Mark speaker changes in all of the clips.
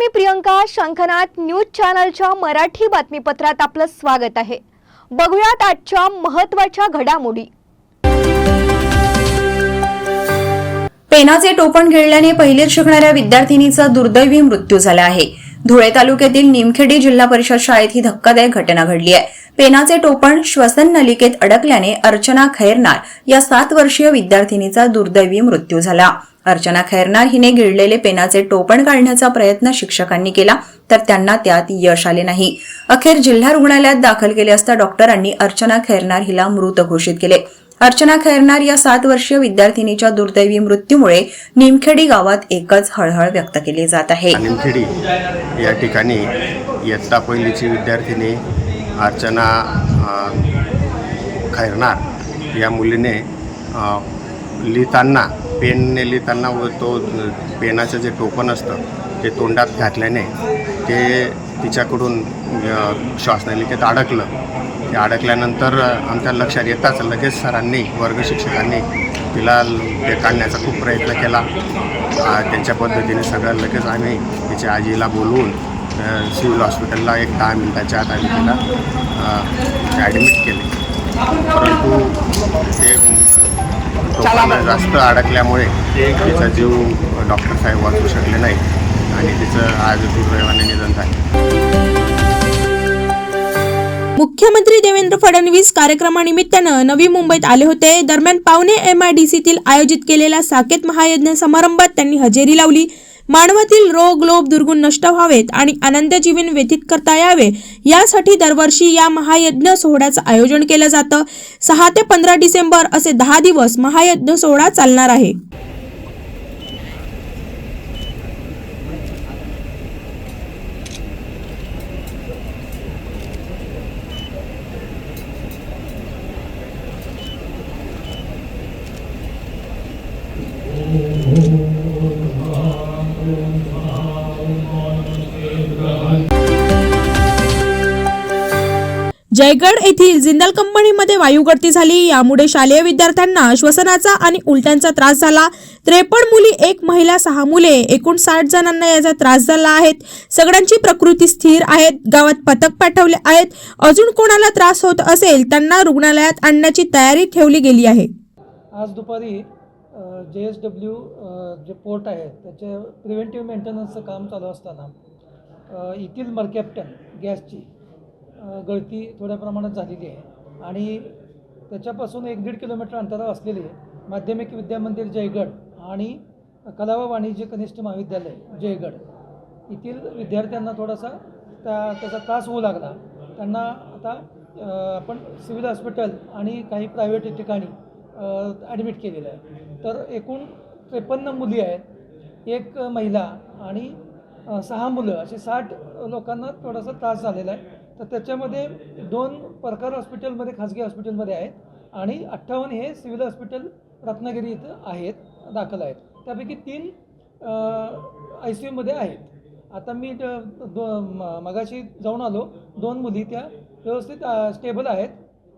Speaker 1: मी प्रियंका. शंखनाद न्यूज चॅनलच्या मराठी बातमीपत्रात आपलं स्वागत आहे. बघूयात आजच्या महत्त्वाच्या घडामोडी.
Speaker 2: पेनाचे टोपण गिळल्याने पहिलीत शिकणाऱ्या विद्यार्थिनीचा दुर्दैवी मृत्यू झाला आहे. धुळे तालुक्यातील निमखेडी जिल्हा परिषद शाळेत ही धक्कादायक घटना घडली आहे. पेनाचे टोपण श्वसन नलिकेत अडकल्याने अर्चना खैरनार या 7 वर्षीय विद्यार्थिनीचा दुर्दैवी मृत्यू झाला. अर्चना खैरनार हिने गिळलेले पेनाचे टोपण काढण्याचा प्रयत्न शिक्षकांनी केला, तर त्यांना त्यात यश आले नाही. अखेर जिल्हा रुग्णालयात दाखल केले असता डॉक्टरांनी अर्चना खैरनार हिला मृत घोषित केले. अर्चना खैरनार या 7 वर्षीय विद्यार्थिनीच्या दुर्दैवी मृत्यूमुळे निमखेडी गावात एकच हळहळ व्यक्त केली जात आहे.
Speaker 3: निमखेडी या ठिकाणी इयत्ता पहिलीची विद्यार्थिनी अर्चना खैरनार या मुलीने लिहिताना पेनने लिहिताना व तो पेनाचं जे टोपण असतं ते तोंडात घातल्याने ते तिच्याकडून श्वासनलिकेत अडकलं. ते अडकल्यानंतर आमच्या लक्षात येताच लगेच सरांनी वर्ग शिक्षकांनी तिला ते काढण्याचा खूप प्रयत्न केला. त्यांच्या पद्धतीने सगळं लगेच आम्ही तिच्या आजीला बोलवून सिव्हिल हॉस्पिटलला एक 10 मिनिटाच्या आत आम्ही तिला ॲडमिट केले. परंतु ते टोपण जास्त अडकल्यामुळे तिचा जीव डॉक्टर साहेब वाचू शकले नाही आणि तिचं आज दुर्दैवाने निधन झाले.
Speaker 4: मुख्यमंत्री देवेंद्र फडणवीस कार्यक्रमानिमित्तानं नवी मुंबईत आले होते. दरम्यान पावणे MIDCतील आयोजित केलेल्या साकेत महायज्ञ समारंभात त्यांनी हजेरी लावली. मानवातील रोग लोभ दुर्गुण नष्ट व्हावेत आणि आनंद जीवन व्यतीत करता यावे यासाठी दरवर्षी या महायज्ञ सोहळ्याचं आयोजन केलं जातं. 6 ते 15 डिसेंबर असे 10 दिवस महायज्ञ सोहळा चालणार आहे. जयगड येथील जिंदाल कंपनीमध्ये वायुगळती झाली. यामुळे शालेय विद्यार्थ्यांना श्वसनाचा आणि उलट्यांचा त्रास झाला. 53 मुली, 1 महिला, 6 मुले, एकूण 60 जणांना याचा त्रास झाला आहे. सगळ्यांची प्रकृती स्थिर आहे. गावात पथक पाठवले आहेत. अजून कोणाला त्रास होत असेल त्यांना रुग्णालयात आणण्याची तयारी ठेवली गेली आहे.
Speaker 5: आज दुपारी JSW जे पोर्ट आहे त्याचे प्रिव्हेंटिव्ह मेंटेनन्सचं काम चालू असताना येथील मरकॅप्टन गॅसची गळती थोड्या प्रमाणात झालेली आहे आणि त्याच्यापासून 1-1.5 किलोमीटर अंतरावर असलेले माध्यमिक विद्यामंदिर जयगड आणि कला व वाणिज्य कनिष्ठ महाविद्यालय जयगड येथील विद्यार्थ्यांना थोडासा त्याचा त्रास होऊ लागला. त्यांना आता आपण सिव्हिल हॉस्पिटल आणि काही प्रायव्हेट ठिकाणी ॲडमिट केलेलं आहे. तर एकूण 53 मुली आहेत, 1 महिला आणि 6 मुलं असे 60 लोकांना थोडासा त्रास झालेला आहे. तर त्याच्यामध्ये 2 प्रकार हॉस्पिटलमध्ये खाजगी हॉस्पिटलमध्ये आहेत आणि 58 हे सिव्हिल हॉस्पिटल रत्नागिरी इथं आहेत, दाखल आहेत. त्यापैकी 3 ICUमध्ये आहेत. आता मी मगाशी जाऊन आलो, 2 मुली त्या व्यवस्थित स्टेबल आहेत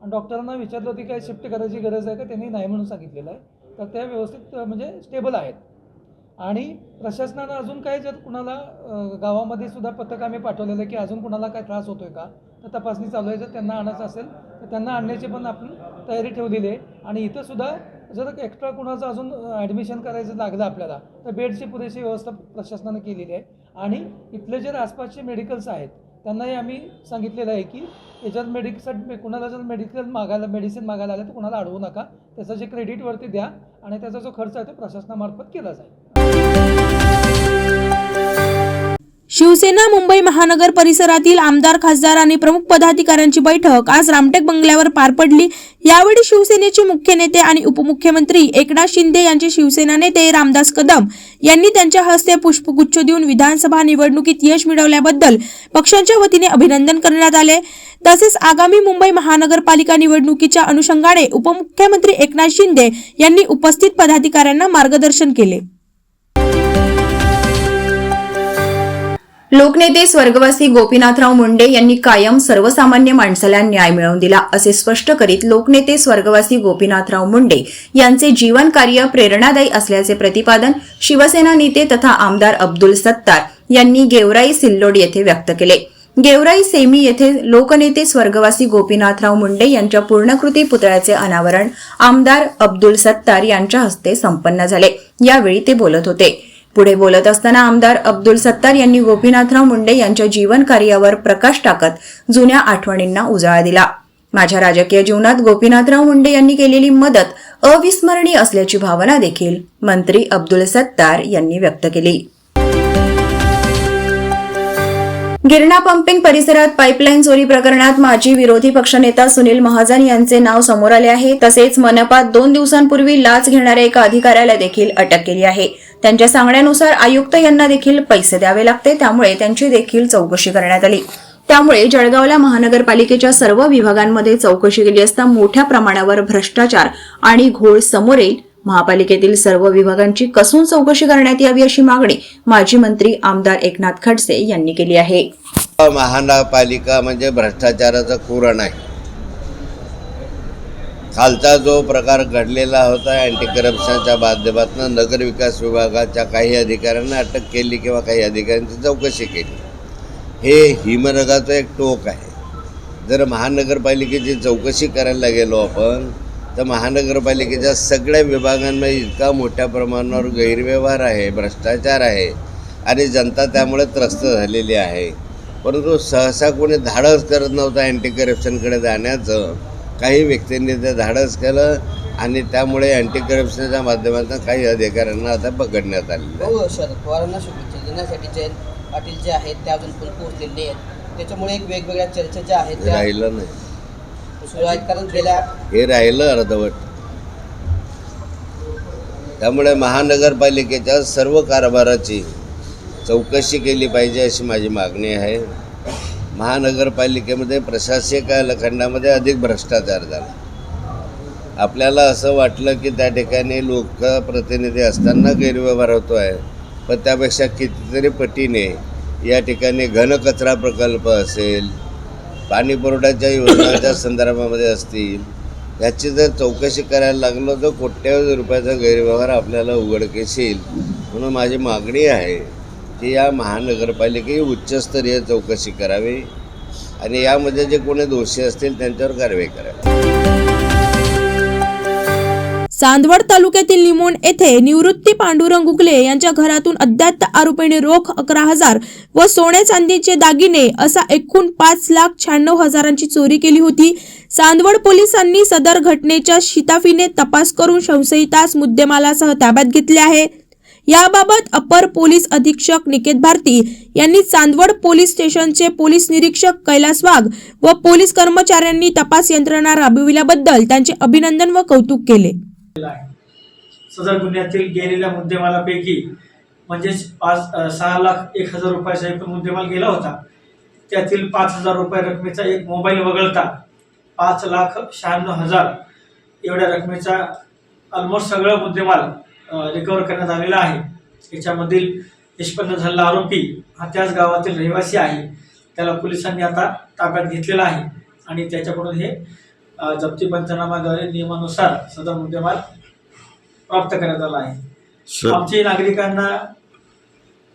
Speaker 5: आणि डॉक्टरांना विचारलं होती काय शिफ्ट करायची गरज आहे का, त्यांनी नाही म्हणून सांगितलेलं आहे. तर त्या व्यवस्थित म्हणजे स्टेबल आहेत. आणि प्रशासनानं अजून काही जर कुणाला गावामध्ये सुद्धा पथक आम्ही पाठवलेलं आहे की अजून कुणाला काय त्रास होतो आहे का तर तपासणी चालू आहे. जर त्यांना आणायचं असेल तर त्यांना आणण्याची पण आपण तयारी ठेवलेली आहे. आणि इथं सुद्धा जर एक्स्ट्रा कुणाचं अजून ॲडमिशन करायचं लागलं आपल्याला तर बेडची पुरेशी व्यवस्था प्रशासनानं केलेली आहे. आणि इथले जर आसपासचे मेडिकल्स आहेत त्यांनाही आम्ही सांगितलेलं आहे की याच्यात मेडिकल कुणाला जर मेडिसिन मागायला आलं तर कुणाला अडवू नका, त्याचं जे क्रेडिटवरती द्या आणि त्याचा जो खर्च आहे तो प्रशासनामार्फत केला जाईल.
Speaker 4: शिवसेना मुंबई महानगर परिसरातील आमदार, खासदार आणि प्रमुख पदाधिकाऱ्यांची बैठक आज रामटेक बंगल्यावर पार पडली. यावेळी शिवसेनेचे मुख्य नेते आणि उपमुख्यमंत्री एकनाथ शिंदे यांचे शिवसेना नेते रामदास कदम यांनी त्यांच्या हस्ते पुष्पगुच्छ देऊन विधानसभा निवडणुकीत यश मिळवल्याबद्दल पक्षांच्या वतीने अभिनंदन करण्यात आले. तसेच आगामी मुंबई महानगरपालिका निवडणुकीच्या अनुषंगाने उपमुख्यमंत्री एकनाथ शिंदे यांनी उपस्थित पदाधिकाऱ्यांना मार्गदर्शन केले.
Speaker 2: लोकनेते स्वर्गवासी गोपीनाथराव मुंडे यांनी कायम सर्वसामान्य माणसाला न्याय मिळवून दिला असे स्पष्ट करीत लोकनेते स्वर्गवासी गोपीनाथराव मुंडे यांचे जीवन कार्य प्रेरणादायी असल्याचे प्रतिपादन शिवसेना नेते तथा आमदार अब्दुल सत्तार यांनी गेवराई सिल्लोड येथे व्यक्त केले. गेवराई सेमी येथे लोकनेते स्वर्गवासी गोपीनाथराव मुंडे यांच्या पूर्णकृती पुतळ्याचे अनावरण आमदार अब्दुल सत्तार यांच्या हस्ते संपन्न झाले. यावेळी ते बोलत होते. पुढे बोलत असताना आमदार अब्दुल सत्तार यांनी गोपीनाथराव मुंडे यांच्या जीवन कार्यावर प्रकाश टाकत जुन्या आठवणींना उजाळा दिला. माझ्या राजकीय जीवनात गोपीनाथराव मुंडे यांनी केलेली मदत अविस्मरणीय असल्याची भावना देखील मंत्री अब्दुल सत्तार यांनी व्यक्त केली. गिरणा पंपिंग परिसरात पाईपलाईन चोरी प्रकरणात माजी विरोधी पक्षनेता सुनील महाजन यांचे नाव समोर आले आहे. तसेच मनपात 2 दिवसांपूर्वी लाच घेणाऱ्या एका अधिकाऱ्याला देखील अटक केली आहे. त्यांच्या सांगण्यानुसार आयुक्त यांना देखील पैसे द्यावे लागते, त्यामुळे त्यांची देखील चौकशी करण्यात आली. त्यामुळे जळगावला महानगरपालिकेच्या सर्व विभागांमध्ये चौकशी केली असता मोठ्या प्रमाणावर भ्रष्टाचार आणि घोळ समोर येईल. महापालिकेतील सर्व विभागांची कसून चौकशी करण्यात यावी अशी मागणी माजी मंत्री आमदार एकनाथ खडसे यांनी केली आहे.
Speaker 6: महानगरपालिका म्हणजे भ्रष्टाचाराचा कुरण आहे. खालचा जो प्रकार घडलेला होता अँटी करप्शनच्या माध्यमातून नगरविकास विभागाच्या काही अधिकाऱ्यांना अटक केली किंवा काही अधिकाऱ्यांची चौकशी केली. हे हिमनगाचं एक टोक आहे. जर महानगरपालिकेची चौकशी करायला गेलो आपण तर महानगरपालिकेच्या सगळ्या विभागांमध्ये इतका मोठ्या प्रमाणावर गैरव्यवहार आहे, भ्रष्टाचार आहे आणि जनता त्यामुळे त्रस्त झालेली आहे. परंतु सहसा कोणी धाडस करत नव्हतं अँटी करप्शनकडे जाण्याचं. काही व्यक्तींनी ते धाडस केलं आणि त्यामुळे अँटी करप्शनच्या माध्यमातून काही अधिकाऱ्यांना आता पकडण्यात आलेलं आहे.
Speaker 7: शरद पवारांना शुभेच्छा देण्यासाठी जयंत पाटील जे आहेत ते अजून पण पोहोचलेले आहेत. त्याच्यामुळे एक वेगवेगळ्या चर्चा ज्या आहेत त्या
Speaker 6: राहिलं नाही,
Speaker 7: सुरू आहेत. कारण गेल्या
Speaker 6: हे राहिलं अर्धवट. त्यामुळे महानगरपालिकेच्या सर्व कारभाराची चौकशी केली पाहिजे अशी माझी मागणी आहे. महानगरपालिकेमध्ये प्रशासकीय खंडामध्ये अधिक भ्रष्टाचार झाला. आपल्याला असं वाटलं की त्या ठिकाणी लोकप्रतिनिधी असताना गैरव्यवहार होतो आहे, पण त्यापेक्षा कितीतरी पटीने या ठिकाणी घनकचरा प्रकल्प असेल, पाणी पुरवठ्याच्या योजनांच्या संदर्भामध्ये असतील, याची जर चौकशी करायला लागलो तर कोट्यवधी रुपयाचा गैरव्यवहार आपल्याला उघडकीस येईल. म्हणून माझी मागणी आहे की या महानगरपालिकेची उच्चस्तरीय चौकशी करावी आणि यामध्ये जे कोणी दोषी असतील त्यांच्यावर कारवाई करावी.
Speaker 4: चांदवड तालुक्यातील लिमोण येथे निवृत्ती पांडुरंग गुगले यांच्या घरातून अज्ञात आरोपीने रोख 11,000 व सोने चांदीचे दागिने असा एकूण 5,96,000ची चोरी केली होती. चांदवड पोलिसांनी सदर घटनेच्या शिताफीने तपास करून संशयितास मुद्देमालासह ताब्यात घेतले आहे. याबाबत अपर पोलीस अधीक्षक निकेत भारती यांनी चांदवड पोलीस स्टेशनचे पोलीस निरीक्षक कैलास वाघ व पोलीस कर्मचाऱ्यांनी तपास यंत्रणा राबविल्याबद्दल त्यांचे अभिनंदन व कौतुक केले.
Speaker 5: सदर गुन्ह्यातील गेलेल्या मुद्देमालापैकी म्हणजेच 6,01,000 रुपयाचा एकूण मुद्देमाल गेला होता. त्यातील 5,000 रुपये रकमेचा एक मोबाईल वगळता 5,96,000 एवढ्या रकमेचा ऑलमोस्ट सगळं मुद्देमाल रिकवर करण्यात आलेला आहे. याच्यामधील निष्पन्न झालेला आरोपी हा त्याच गावातील रहिवासी आहे. त्याला पोलिसांनी आता ताब्यात घेतलेला आहे आणि त्याच्याकडून हे जप्ती पंचनामाद्वारे नियमानुसार सदर मुद्देमाल प्राप्त करण्यात आला आहे. आमची नागरिकांना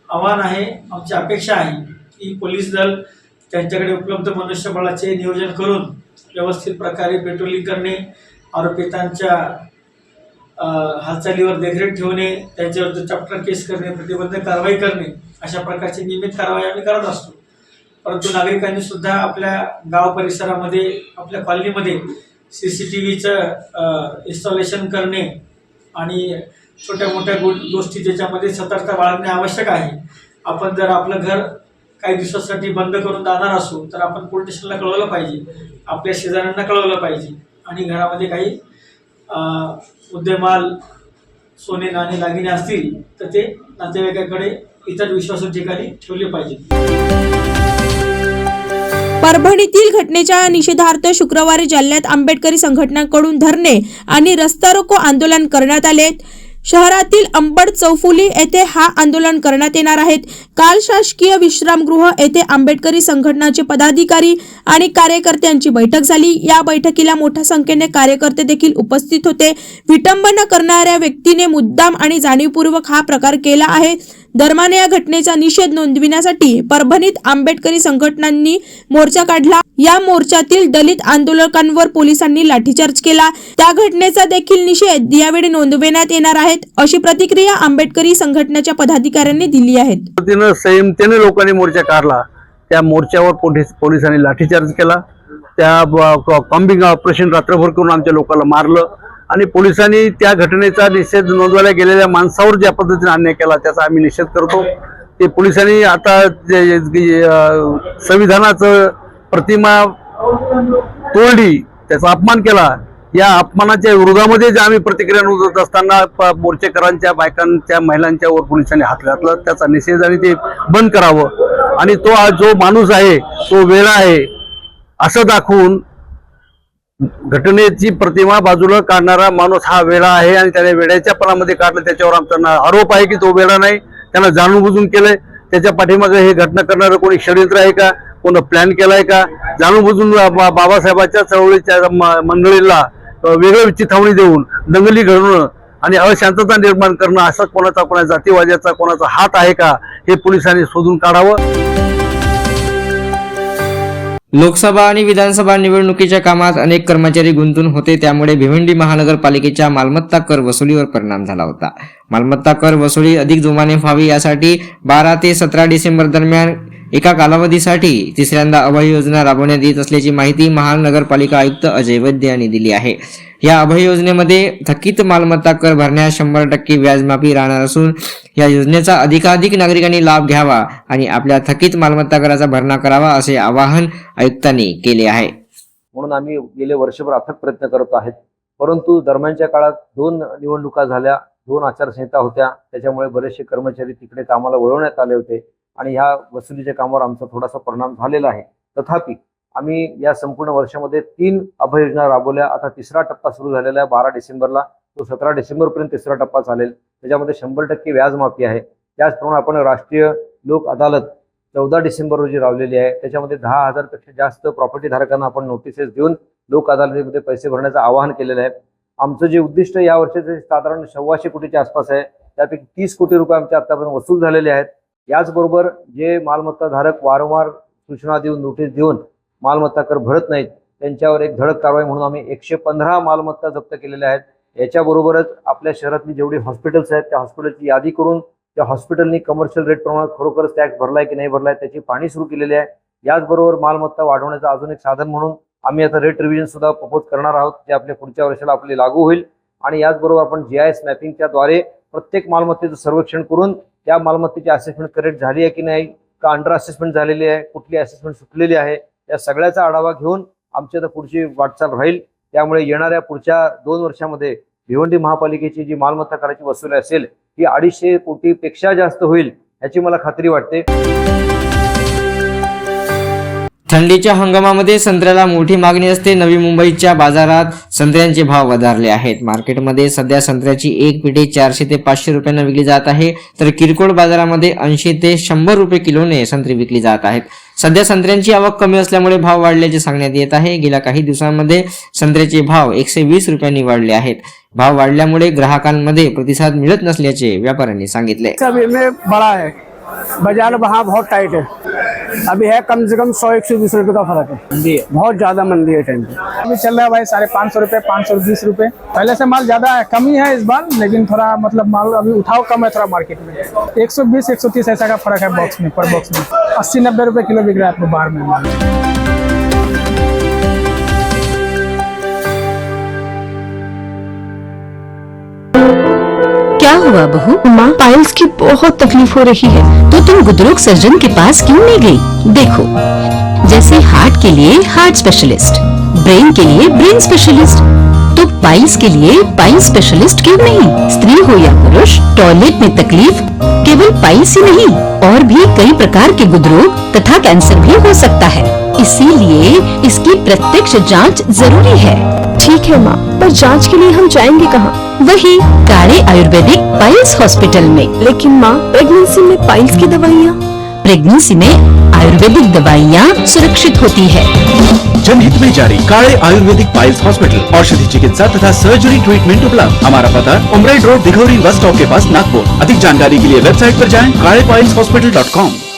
Speaker 5: आव्हान आहे, आमची अपेक्षा आहे की पोलीस दल त्यांच्याकडे उपलब्ध मनुष्यबळाचे नियोजन करून व्यवस्थित प्रकारे पेट्रोलिंग करणे, आरोपितांच्या हालचालीवर देखरेख ठेवणे, त्यांच्यावर चॅप्टर केस करणे, प्रतिबंधक कारवाई करणे अशा प्रकारची नियमित कारवाई आम्ही करत असतो. परंतु नागरिकांनी सुद्धा आपल्या गाव परिसरामध्ये, आपल्या कॉलनीमध्ये CCTVचं इन्स्टॉलेशन करणे आणि छोट्या मोठ्या गोष्टी ज्याच्यामध्ये सतर्कता बाळगणे आवश्यक आहे. आपण जर आपलं घर काही दिवसासाठी बंद करून जाणार असू तर आपण पोलीस स्टेशनला कळवलं पाहिजे, आपल्या शेजाऱ्यांना कळवलं पाहिजे आणि घरामध्ये काही मुद्देमाल, सोने नाणे दागिने असतील तर ते नातेवाईकाकडे इतर विश्वासू ठिकाणी ठेवले पाहिजे.
Speaker 4: परभणीतील घटनेच्या निषेधार्थ शुक्रवारी जालन्यात आंबेडकरी संघटनांकडून धरणे आणि रस्ता रोको आंदोलन करण्यात आले. शहरातील अंबड चौफुली येथे हा आंदोलन करण्यात येणार आहेत. काल शासकीय विश्रामगृह येथे आंबेडकरी संघटनाचे पदाधिकारी आणि कार्यकर्त्यांची बैठक झाली. या बैठकीला मोठ्या संख्येने कार्यकर्ते देखील उपस्थित होते. विटंबना करणाऱ्या व्यक्तीने मुद्दाम आणि जाणीवपूर्वक हा प्रकार केला आहे. दरम्यान या घटनेचा निषेध नोंदविण्यासाठी परभणीत आंबेडकरी संघटनांनी मोर्चा काढला। या मोर्चातील दलित आंदोलकांवर पोलिसांनी लाठीचार्ज केला। त्या घटनेचा देखील निषेध यावेळी नोंदविण्यात येणार आहेत, अशी प्रतिक्रिया आंबेडकरी संघटनेच्या पदाधिकाऱ्यांनी दिली आहे।
Speaker 8: संयमतेने लोकांनी मोर्चा काढला। त्या मोर्चावर पोलिसांनी लाठीचार्ज केला। त्या कॉम्बिंग ऑपरेशन रात्रभर करून आमच्या लोकांना मारलं आणि पोलिसांनी त्या घटनेचा निषेध नोंदवायला गेलेल्या माणसावर ज्या पद्धतीने अन्याय केला त्याचा आम्ही निषेध करतो। ते पोलिसांनी आता संविधानाचं प्रतिमा तोडली, त्याचा अपमान केला। या अपमानाच्या विरोधामध्ये जे आम्ही प्रतिक्रिया नोंदवत असताना मोर्चेकरांच्या बायकांच्या महिलांच्यावर पोलिसांनी हात घातला। त्याचा निषेध आणि ते बंद करावं आणि तो जो माणूस आहे तो वेडा आहे असं दाखवून घटनेची प्रतिमा बाजूला काढणारा माणूस हा वेडा आहे आणि त्याने वेड्याच्या पणामध्ये काढलं। त्याच्यावर आमचा आरोप आहे की तो वेडा नाही, त्यानं जाणून बुजून केलंय। त्याच्या पाठीमागे हे घटना करणारं कोणी षडयंत्र आहे का, कोण प्लॅन केलाय का? जाणून बुजून बाबासाहेबांच्या चळवळीच्या मंडळीला वेगळी चिथावणी देऊन दंगली घडवणं आणि अशांतता निर्माण करणं असं कोणा जातीवाद्याचा कोणाचा हात आहे का हे पोलिसांनी शोधून काढावं।
Speaker 9: लोकसभा आणि विधानसभा निवडणुकीच्या कामात अनेक कर्मचारी गुंतून होते, त्यामुळे भिवंडी महानगरपालिकेच्या मालमत्ता कर वसुलीवर परिणाम झाला होता। मालमत्ता कर वसुली अधिक जोमाने व्हावी यासाठी 12 ते 17 डिसेंबर दरम्यान एका कालावधीसाठी तिसऱ्यांदा अभय योजना राबवण्यात येत असल्याची माहिती महानगरपालिका आयुक्त अजय वैद्य यांनी दिली आहे। या अभय योजनेमध्ये थकीत मालमत्ता कर भरण्यास 100% व्याजमाफी राहणार असून या योजनेचा अधिकाधिक नागरिकांनी लाभ घ्यावा आणि आपल्या थकीत मालमत्ता कराचा भरणा करावा असे आवाहन आयुक्तांनी केले आहे।
Speaker 10: म्हणून आम्ही गेले वर्षभर अथक प्रयत्न करत आहेत, परंतु दरम्यानच्या काळात 2 निवडणुका झाल्या, 2 आचारसंहिता होत्या, त्याच्यामुळे बरेचसे कर्मचारी तिकडे कामाला वळवण्यात आले होते आणि ह्या वसुलीच्या कामावर आमचा थोडासा परिणाम झालेला आहे। तथापि आम्ही या संपूर्ण वर्षामध्ये 3 अभय योजना राबवल्या। आता तिसरा टप्पा सुरू झालेला आहे 12 डिसेंबरला, तो 17 डिसेंबरपर्यंत तिसरा टप्पा चालेल। त्याच्यामध्ये 100% व्याजमाफी आहे। त्याचप्रमाणे आपण राष्ट्रीय लोक अदालत 14 डिसेंबर रोजी लावलेली आहे, त्याच्यामध्ये 10,000 पेक्षा जास्त प्रॉपर्टी धारकांना आपण नोटिसेस देऊन लोक अदालतीमध्ये पैसे भरण्याचं आवाहन केलेलं आहे। आमचं जे उद्दिष्ट या वर्षाचे साधारण 125 कोटीच्या आसपास आहे, त्यापैकी 30 कोटी रुपये आमच्या आतापर्यंत वसूल झालेले आहेत। याचबरोबर जे मालमत्ता धारक वारंवार सूचना देऊन नोटीस देऊन मालमत्ता कर भरत नाहीत त्यांच्यावर एक धडक कारवाई म्हणून आम्ही 115 मालमत्ता जप्त केलेल्या आहेत। याच्याबरोबरच आपल्या शहरातली जेवढी हॉस्पिटल्स आहेत त्या हॉस्पिटलची यादी करून त्या हॉस्पिटलनी कमर्शियल रेट प्रमाणात खरोखरच टॅक्स भरलाय की नाही भरलाय त्याची पाहणी सुरू केलेली आहे। याचबरोबर मालमत्ता वाढवण्याचं अजून एक साधन म्हणून आम्ही आता रेट रिव्हिजन सुद्धा प्रपोज करणार आहोत, जे आपल्या पुढच्या वर्षाला आपले लागू होईल। आणि याचबरोबर आपण GIS मॅपिंगच्या द्वारे प्रत्येक मालमत्तेचं सर्वेक्षण करून त्या मालमत्तेची असेसमेंट करेक्ट झाली आहे की नाही, का अंडर असेसमेंट झालेली आहे, कुठली असेसमेंट सुटलेली आहे, या सगळ्याचा आढावा घेऊन आमची आता पुढची वाटचाल राहील। त्यामुळे येणाऱ्या पुढच्या 2 वर्षामध्ये भिवंडी महापालिकेची जी मालमत्ता कराची वसुली असेल ही 250 कोटीपेक्षा जास्त होईल याची मला खात्री वाटते।
Speaker 9: थंडीच्या हंगामामध्ये संत्र्याला मोठी मागणी असते। नवी मुंबईच्या बाजारात संत्र्यांचे भाव वधारले आहेत। मार्केटमध्ये सध्या संत्र्याची एक पेटी 400 ते 500 रुपयांना विकली जात आहे, तर किरकोळ बाजारामध्ये 80 ते 100 रुपये किलोने संत्री विकली जात आहेत। सध्या संत्र्यांची आवक कमी असल्यामुळे भाव वाढल्याचे सांगण्यात येत आहे। गेल्या काही दिवसांमध्ये संत्र्याचे भाव 120 रुपयांनी वाढले आहेत। भाव वाढल्यामुळे ग्राहकांमध्ये प्रतिसाद मिळत नसल्याचे व्यापाऱ्यांनी सांगितले।
Speaker 11: बड़ा है बाजार वहाँ बहुत टाइट है, अभी है कम से कम 100-120 रुपये का फर्क है। बहुत ज्यादा मंदी है टाइम पे।
Speaker 12: अभी चल रहा है भाई 550 रुपये, 520 रुपये। पहले से माल ज्यादा है, कमी है इस बार, लेकिन थोड़ा मतलब माल अभी उठाव कम है थोड़ा मार्केट में। 120-130 ऐसा का फर्क है बॉक्स में, पर बॉक्स में 80-90 रुपये किलो बिक रहा है आपको बाहर में माल।
Speaker 13: क्या हुआ बहू? माँ, पाइल्स की बहुत तकलीफ हो रही है, तो तुम गुदरोग सर्जन के पास क्यों नहीं गई? देखो, जैसे हार्ट के लिए हार्ट स्पेशलिस्ट, ब्रेन के लिए ब्रेन स्पेशलिस्ट, तो पाइल्स के लिए पाइल्स स्पेशलिस्ट क्यों नहीं? स्त्री हो या पुरुष, टॉयलेट में तकलीफ केवल पाइल्स ही नहीं और भी कई प्रकार के गुदरोग तथा कैंसर भी हो सकता है, इसीलिए इसकी प्रत्यक्ष जांच जरूरी है। ठीक है माँ, पर जांच के लिए हम जाएंगे कहाँ? वही काड़े आयुर्वेदिक पाइल्स हॉस्पिटल में। लेकिन माँ, प्रेगनेंसी में पाइल्स की दवाइयाँ प्रेगनेंसी में आयुर्वेदिक दवाइयाँ सुरक्षित होती है।
Speaker 14: जनहित में जारी काले आयुर्वेदिक पाइल्स हॉस्पिटल, औषधि चिकित्सा तथा सर्जरी ट्रीटमेंट उपलब्ध। हमारा पता उमरेड रोड, दिघौरी बस स्टॉप के पास, नागपुर। अधिक जानकारी के लिए वेबसाइट पर जाएं kalepileshhospital.com।